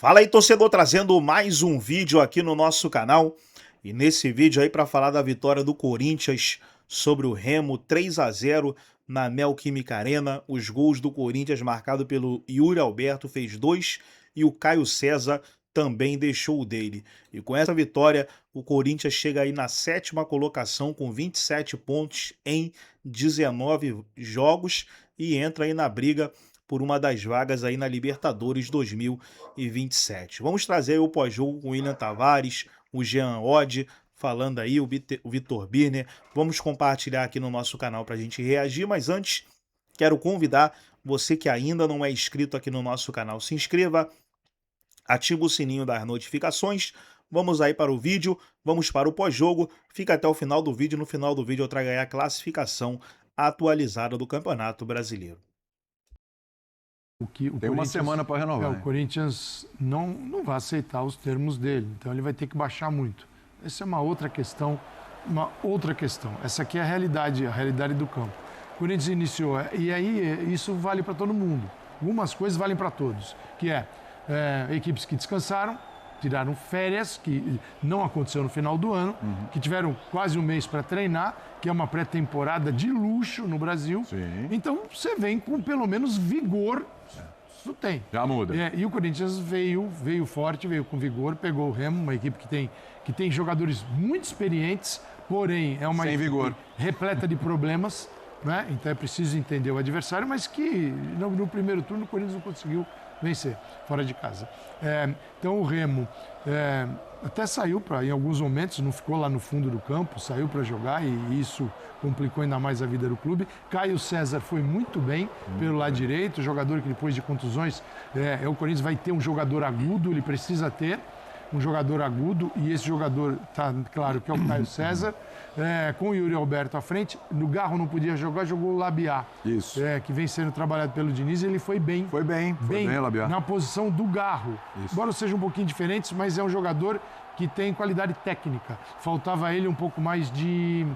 Fala aí, torcedor, trazendo mais um vídeo aqui no nosso canal. E nesse vídeo aí para falar da vitória do Corinthians sobre o Remo 3-0 na Neoquímica Arena. Os gols do Corinthians marcado pelo Yuri Alberto fez 2 e o Caio César também deixou o dele. E com essa vitória, o Corinthians chega aí na 7ª colocação com 27 pontos em 19 jogos e entra aí na briga por uma das vagas aí na Libertadores 2027. Vamos trazer aí o pós-jogo com o William Tavares, o Jean Oddi, falando aí, o Vitor Birner. Vamos compartilhar aqui no nosso canal para a gente reagir, mas antes quero convidar você que ainda não é inscrito aqui no nosso canal, se inscreva, ativa o sininho das notificações. Vamos aí para o vídeo, vamos para o pós-jogo, fica até o final do vídeo. No final do vídeo eu trago aí a classificação atualizada do Campeonato Brasileiro. Tem uma semana para renovar. O Corinthians não vai aceitar os termos dele, então ele vai ter que baixar muito. Essa é uma outra questão, Essa aqui é a realidade do campo. O Corinthians iniciou, e aí isso vale para todo mundo. Algumas coisas valem para todos, que equipes que descansaram, tiraram férias, que não aconteceu no final do ano, que tiveram quase um mês para treinar, que é uma pré-temporada de luxo no Brasil. Sim. Então você vem com pelo menos vigor. Isso tem. Já muda. E o Corinthians veio forte, veio com vigor, pegou o Remo, uma equipe que tem jogadores muito experientes, porém é uma sem equipe vigor, repleta de problemas, né? Então é preciso entender o adversário, mas que no primeiro turno o Corinthians não conseguiu vencer fora de casa. Então o Remo até saiu em alguns momentos, não ficou lá no fundo do campo, saiu para jogar e isso complicou ainda mais a vida do clube. Caio César foi muito bem pelo lado direito, jogador que depois de contusões, o Corinthians vai ter um jogador agudo, ele precisa ter um jogador agudo e esse jogador, tá claro que é o Caio César, com o Yuri Alberto à frente. No Garro não podia jogar, jogou o Labiá. Isso. Que vem sendo trabalhado pelo Diniz, e ele foi bem. Foi bem, Labiá. Na posição do Garro. Isso. Embora sejam um pouquinho diferentes, mas é um jogador que tem qualidade técnica. Faltava a ele um pouco mais de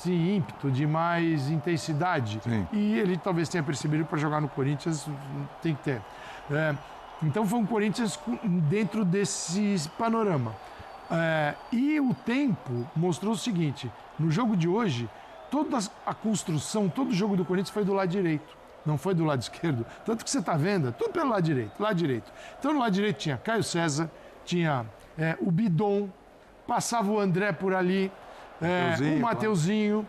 ímpeto, de mais intensidade. Sim. E ele talvez tenha percebido para jogar no Corinthians, tem que ter. Então foi um Corinthians dentro desse panorama. E o tempo mostrou o seguinte: no jogo de hoje, toda a construção, todo o jogo do Corinthians foi do lado direito, não foi do lado esquerdo. Tanto que você está vendo, tudo pelo lado direito. Então no lado direito tinha Caio César, tinha o Bidon, passava o André por ali, o Mateuzinho.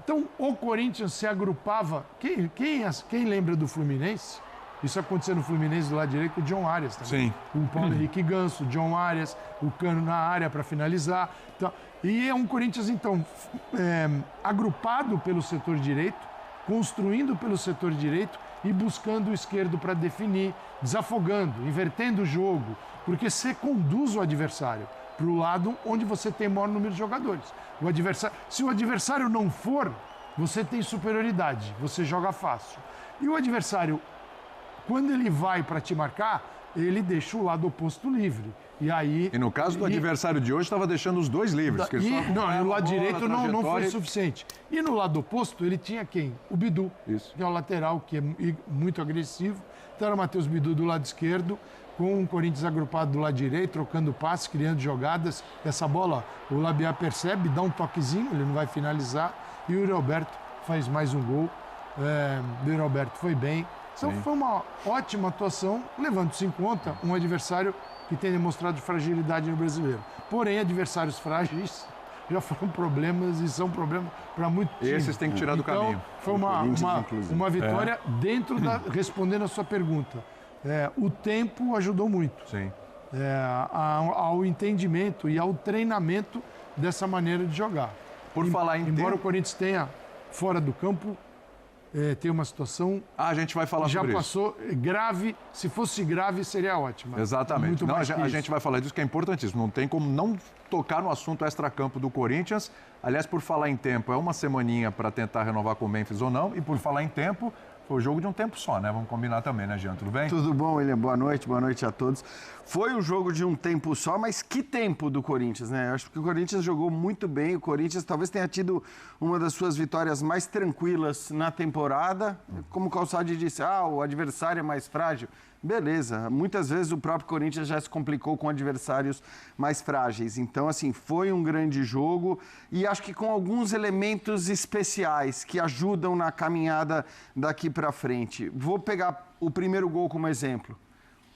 Então o Corinthians se agrupava. Quem lembra do Fluminense? Isso aconteceu no Fluminense do lado direito com o John Arias também. Sim. O Paulo Henrique Ganso, o John Arias, o Cano na área para finalizar. Então, e é um Corinthians, então, agrupado pelo setor direito, construindo pelo setor direito e buscando o esquerdo para definir, desafogando, invertendo o jogo, porque você conduz o adversário para o lado onde você tem maior número de jogadores. Se o adversário não for, você tem superioridade, você joga fácil. E o adversário, quando ele vai para te marcar, ele deixa o lado oposto livre. E no caso do adversário de hoje, estava deixando os dois livres. No lado direito não foi suficiente. E no lado oposto, ele tinha quem? O Bidu, que é o lateral, que é muito agressivo. Então era o Matheus Bidu do lado esquerdo, com o Corinthians agrupado do lado direito, trocando passes, criando jogadas. Essa bola, o Labiá percebe, dá um toquezinho, ele não vai finalizar. E o Yuri Alberto faz mais um gol. O Yuri Alberto foi bem. Então foi uma ótima atuação, levando-se em conta um adversário que tem demonstrado fragilidade no Brasileiro. Porém, adversários frágeis já foram problemas e são problemas para muito time. Esses tem que tirar do caminho. Foi uma vitória dentro respondendo a sua pergunta. O tempo ajudou muito. Sim. Ao entendimento e ao treinamento dessa maneira de jogar. Embora o Corinthians tenha fora do campo, tem uma situação. A gente vai falar sobre isso. Já passou grave. Se fosse grave, seria ótima. Exatamente. A gente vai falar disso, que é importantíssimo. Não tem como não tocar no assunto extracampo do Corinthians. Aliás, por falar em tempo, é uma semaninha para tentar renovar com o Memphis ou não. E por falar em tempo, foi o jogo de um tempo só, né? Vamos combinar também, né, Jean? Tudo bem? Tudo bom, William? Boa noite a todos. Foi um jogo de um tempo só, mas que tempo do Corinthians, né? Eu acho que o Corinthians jogou muito bem. O Corinthians talvez tenha tido uma das suas vitórias mais tranquilas na temporada. Como o Calçade disse, o adversário é mais frágil. Beleza, muitas vezes o próprio Corinthians já se complicou com adversários mais frágeis. Então, assim, foi um grande jogo e acho que com alguns elementos especiais que ajudam na caminhada daqui para frente. Vou pegar o primeiro gol como exemplo.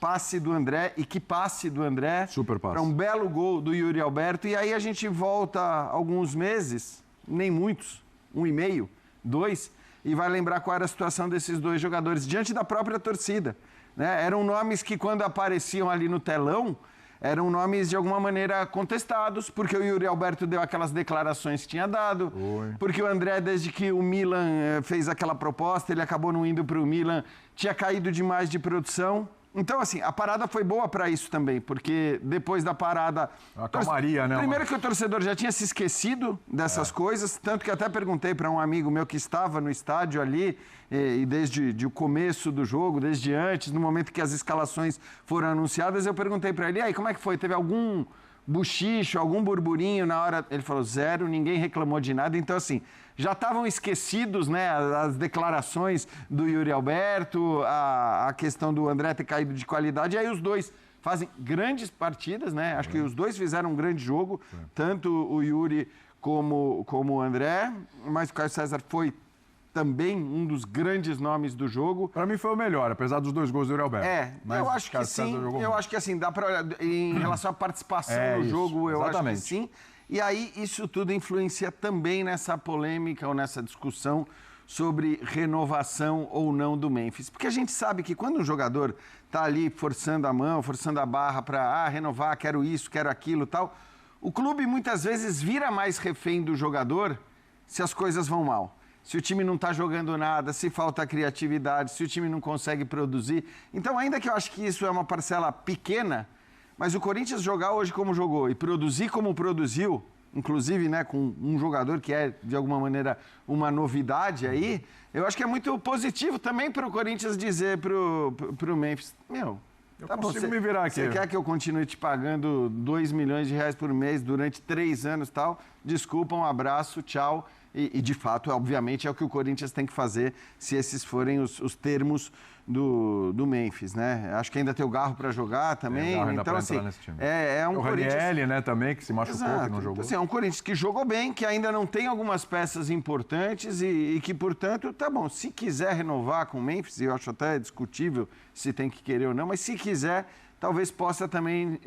Passe do André, e que passe do André. Super passe. Para um belo gol do Yuri Alberto. E aí a gente volta alguns meses, nem muitos, 1,5, 2, e vai lembrar qual era a situação desses dois jogadores diante da própria torcida. Né? Eram nomes que, quando apareciam ali no telão, eram nomes de alguma maneira contestados, porque o Yuri Alberto deu aquelas declarações que tinha dado, porque o André, desde que o Milan fez aquela proposta, ele acabou não indo para o Milan, tinha caído demais de produção. Então, assim, a parada foi boa para isso também, porque depois da parada... A calmaria, né? Primeiro que o torcedor já tinha se esquecido dessas coisas, tanto que até perguntei para um amigo meu que estava no estádio ali, e desde o começo do jogo, desde antes, no momento que as escalações foram anunciadas, eu perguntei para ele, e aí, como é que foi? Teve algum buchicho, algum burburinho na hora? Ele falou, 0, ninguém reclamou de nada. Então, assim, já estavam esquecidos, né, as declarações do Yuri Alberto, a questão do André ter caído de qualidade, e aí os dois fazem grandes partidas, né? Acho que os dois fizeram um grande jogo, tanto o Yuri como o André, mas o Caio César foi também um dos grandes nomes do jogo. Para mim foi o melhor, apesar dos 2 gols do Yuri Alberto. Mas eu acho que sim. Eu acho que assim, dá para olhar em relação à participação no jogo, eu acho que sim. E aí isso tudo influencia também nessa polêmica ou nessa discussão sobre renovação ou não do Memphis. Porque a gente sabe que quando um jogador está ali forçando a mão, forçando a barra para renovar, quero isso, quero aquilo, tal, o clube muitas vezes vira mais refém do jogador se as coisas vão mal. Se o time não está jogando nada, se falta criatividade, se o time não consegue produzir. Então, ainda que eu acho que isso é uma parcela pequena, mas o Corinthians jogar hoje como jogou e produzir como produziu, inclusive, né, com um jogador que é, de alguma maneira, uma novidade aí, eu acho que é muito positivo também para o Corinthians dizer para o Memphis, eu consigo me virar aqui. Você quer que eu continue te pagando 2 milhões de reais por mês durante 3 anos e tal? Desculpa, um abraço, tchau. E, de fato, obviamente, é o que o Corinthians tem que fazer se esses forem os termos do Memphis, né? Acho que ainda tem o Garro para jogar também. Então, assim, é um o Corinthians... Ranieri, né, também, que se machucou, que não jogou. Então, assim, é um Corinthians que jogou bem, que ainda não tem algumas peças importantes e que, portanto, tá bom. Se quiser renovar com o Memphis, eu acho até discutível se tem que querer ou não, mas se quiser... talvez possa também,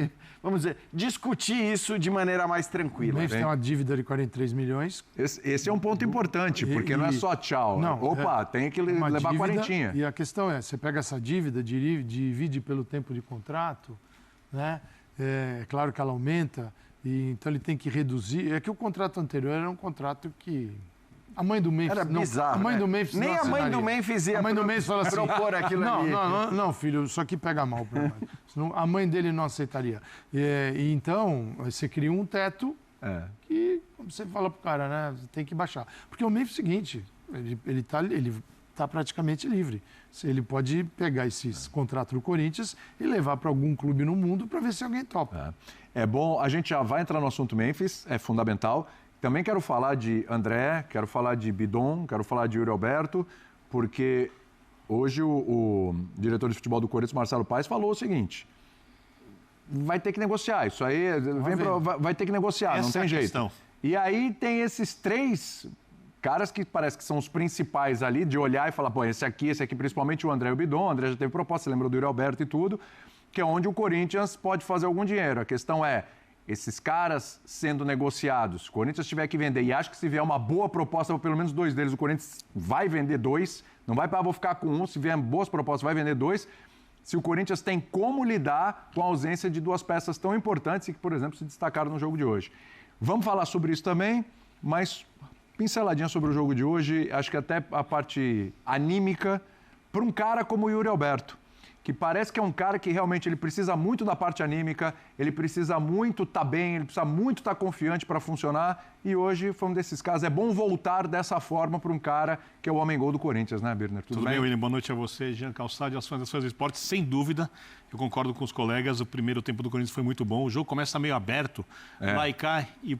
vamos dizer, discutir isso de maneira mais tranquila. O Memphis tem uma dívida de 43 milhões. Esse é um ponto importante, porque não é só tchau. Não, tem que levar quarentinha. E a questão é, você pega essa dívida, divide pelo tempo de contrato, né? É claro que ela aumenta, e então ele tem que reduzir. É que o contrato anterior era um contrato que... A mãe do Memphis... Era bizarro, a mãe do Memphis nem não a mãe do Memphis ia fala assim, propor aquilo ali. Não, filho, isso aqui pega mal para nós. Senão a mãe dele não aceitaria. E então, você cria um teto que você fala pro cara, né? Você tem que baixar. Porque o Memphis é o seguinte, ele tá praticamente livre. Ele pode pegar esses contratos do Corinthians e levar para algum clube no mundo para ver se alguém topa. É bom, a gente já vai entrar no assunto Memphis, é fundamental. Também quero falar de André, quero falar de Bidon, quero falar de Yuri Alberto, porque hoje o diretor de futebol do Corinthians, Marcelo Paes, falou o seguinte: vai ter que negociar, isso aí vai ter que negociar, não tem jeito. E aí tem esses 3 caras que parece que são os principais ali, de olhar e falar, pô, esse aqui principalmente o André e o Bidon, o André já teve proposta, você lembrou do Yuri Alberto e tudo, que é onde o Corinthians pode fazer algum dinheiro. A questão é, esses caras sendo negociados, o Corinthians tiver que vender, e acho que se vier uma boa proposta para pelo menos 2 deles, o Corinthians vai vender 2, não vai para vou ficar com 1, se vier boas propostas vai vender 2, se o Corinthians tem como lidar com a ausência de 2 peças tão importantes e que, por exemplo, se destacaram no jogo de hoje. Vamos falar sobre isso também, mas pinceladinha sobre o jogo de hoje, acho que até a parte anímica, para um cara como o Yuri Alberto, que parece que é um cara que realmente ele precisa muito da parte anímica, ele precisa muito estar bem, ele precisa muito estar confiante para funcionar. E hoje foi um desses casos. É bom voltar dessa forma para um cara que é o homem-gol do Corinthians, né, Birner? Tudo bem, William? Boa noite a você, Jean Calçade, aos fãs do esporte. Sem dúvida, eu concordo com os colegas, o primeiro tempo do Corinthians foi muito bom. O jogo começa meio aberto, lá e cá, e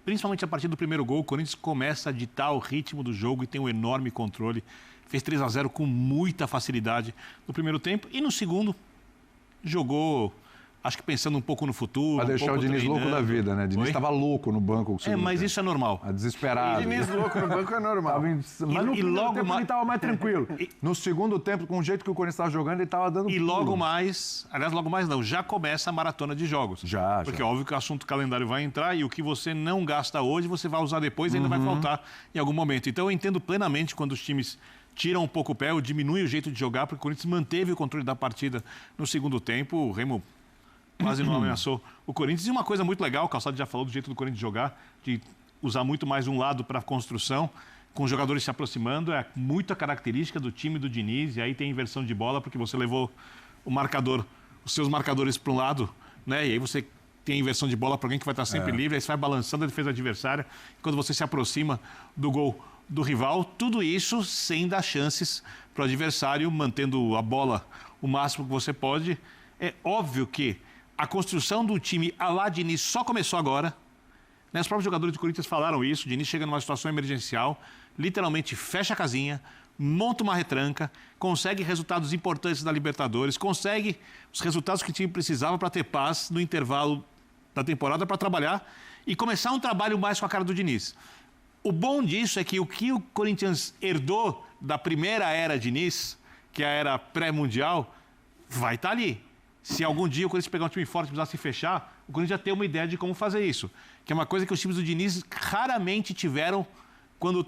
principalmente a partir do primeiro gol, o Corinthians começa a ditar o ritmo do jogo e tem um enorme controle. Fez 3-0 com muita facilidade no primeiro tempo e no segundo jogou, acho que pensando um pouco no futuro. Para deixar o Diniz louco da vida, né? O Diniz estava louco no banco. Mas tempo. Isso é normal. Desesperado. O Diniz louco no banco é normal. Mas no primeiro tempo ele estava mais tranquilo. No segundo tempo, com o jeito que o Corinthians estava jogando, ele estava dando logo mais não, já começa a maratona de jogos. Porque é óbvio que o assunto calendário vai entrar e o que você não gasta hoje, você vai usar depois e ainda vai faltar em algum momento. Então eu entendo plenamente quando os times tiram um pouco o pé ou diminuem o jeito de jogar, porque o Corinthians manteve o controle da partida no segundo tempo. O Remo quase não ameaçou o Corinthians. E uma coisa muito legal, o Calçado já falou do jeito do Corinthians jogar, de usar muito mais um lado para a construção, com os jogadores se aproximando, é muita característica do time do Diniz, e aí tem inversão de bola, porque você levou o marcador, os seus marcadores para um lado, né? E aí você tem a inversão de bola para alguém que vai estar sempre livre, aí você vai balançando a defesa adversária, e quando você se aproxima do gol do rival, tudo isso sem dar chances para o adversário, mantendo a bola o máximo que você pode. É óbvio que a construção do time à la Diniz só começou agora. Né? Os próprios jogadores do Corinthians falaram isso. O Diniz chega numa situação emergencial, literalmente fecha a casinha, monta uma retranca, consegue resultados importantes da Libertadores, consegue os resultados que o time precisava para ter paz no intervalo da temporada para trabalhar e começar um trabalho mais com a cara do Diniz. O bom disso é que o Corinthians herdou da primeira era Diniz, que é a era pré-mundial, vai estar ali. Se algum dia o Corinthians pegar um time forte e precisar se fechar, o Corinthians já tem uma ideia de como fazer isso. Que é uma coisa que os times do Diniz raramente tiveram quando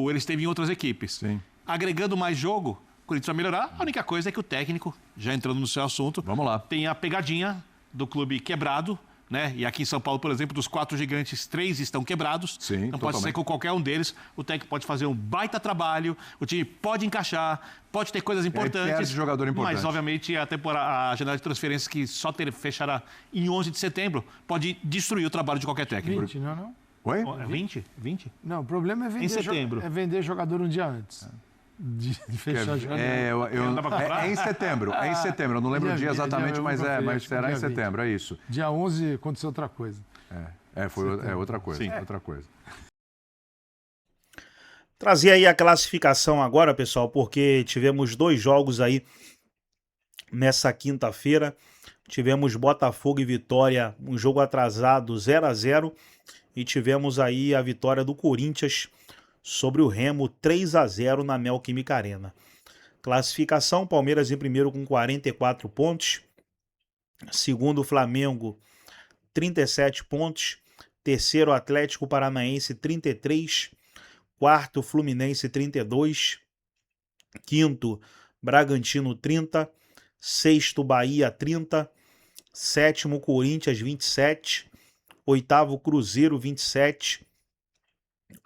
ele esteve em outras equipes. Sim. Agregando mais jogo, o Corinthians vai melhorar. A única coisa é que o técnico, já entrando no seu assunto, vamos lá, tem a pegadinha do clube quebrado, né? E aqui em São Paulo, por exemplo, dos 4 gigantes, 3 estão quebrados. Sim, não pode ser com qualquer um deles. O técnico pode fazer um baita trabalho, o time pode encaixar, pode ter coisas importantes. Jogador importante. Mas, obviamente, a janela de transferências que só fechará em 11 de setembro pode destruir o trabalho de qualquer técnico. 20, não? Oi? 20? 20? Não, o problema é vender, em setembro. É vender jogador um dia antes. De fechar a janela. É em setembro, eu não lembro o dia exatamente, mas será em setembro, é isso. Dia 11 aconteceu outra coisa. Foi outra coisa, Sim. outra coisa. Trazer aí a classificação agora, pessoal, porque tivemos 2 jogos aí nessa quinta-feira. Tivemos Botafogo e Vitória, um jogo atrasado 0-0, e tivemos aí a vitória do Corinthians sobre o Remo 3-0 na Neoquímica Arena. Classificação: Palmeiras em primeiro com 44 pontos. Segundo, Flamengo, 37 pontos. Terceiro, Atlético Paranaense, 33. Quarto, Fluminense, 32. Quinto, Bragantino, 30. Sexto, Bahia, 30. Sétimo, Corinthians, 27. Oitavo, Cruzeiro, 27.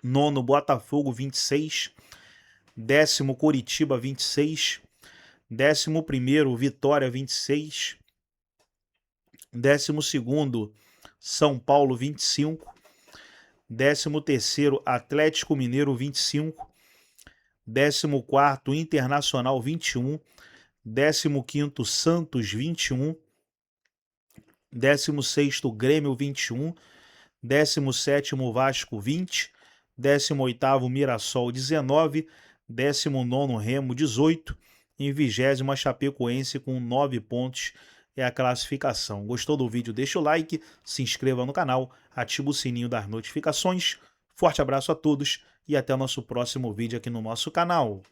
Nono, Botafogo, 26. Décimo, Coritiba, 26. 11º, Vitória, 26. 12º, São Paulo, 25. 13º, Atlético Mineiro, 25. 14º, Internacional, 21. 15º, Santos, 21. 16º, Grêmio, 21. 17º, Vasco, 20. 18º, Mirassol, 19. 19º, Remo, 18. E 20º, Chapecoense, com 9 pontos. É a classificação. Gostou do vídeo? Deixa o like, se inscreva no canal, ativa o sininho das notificações. Forte abraço a todos e até o nosso próximo vídeo aqui no nosso canal.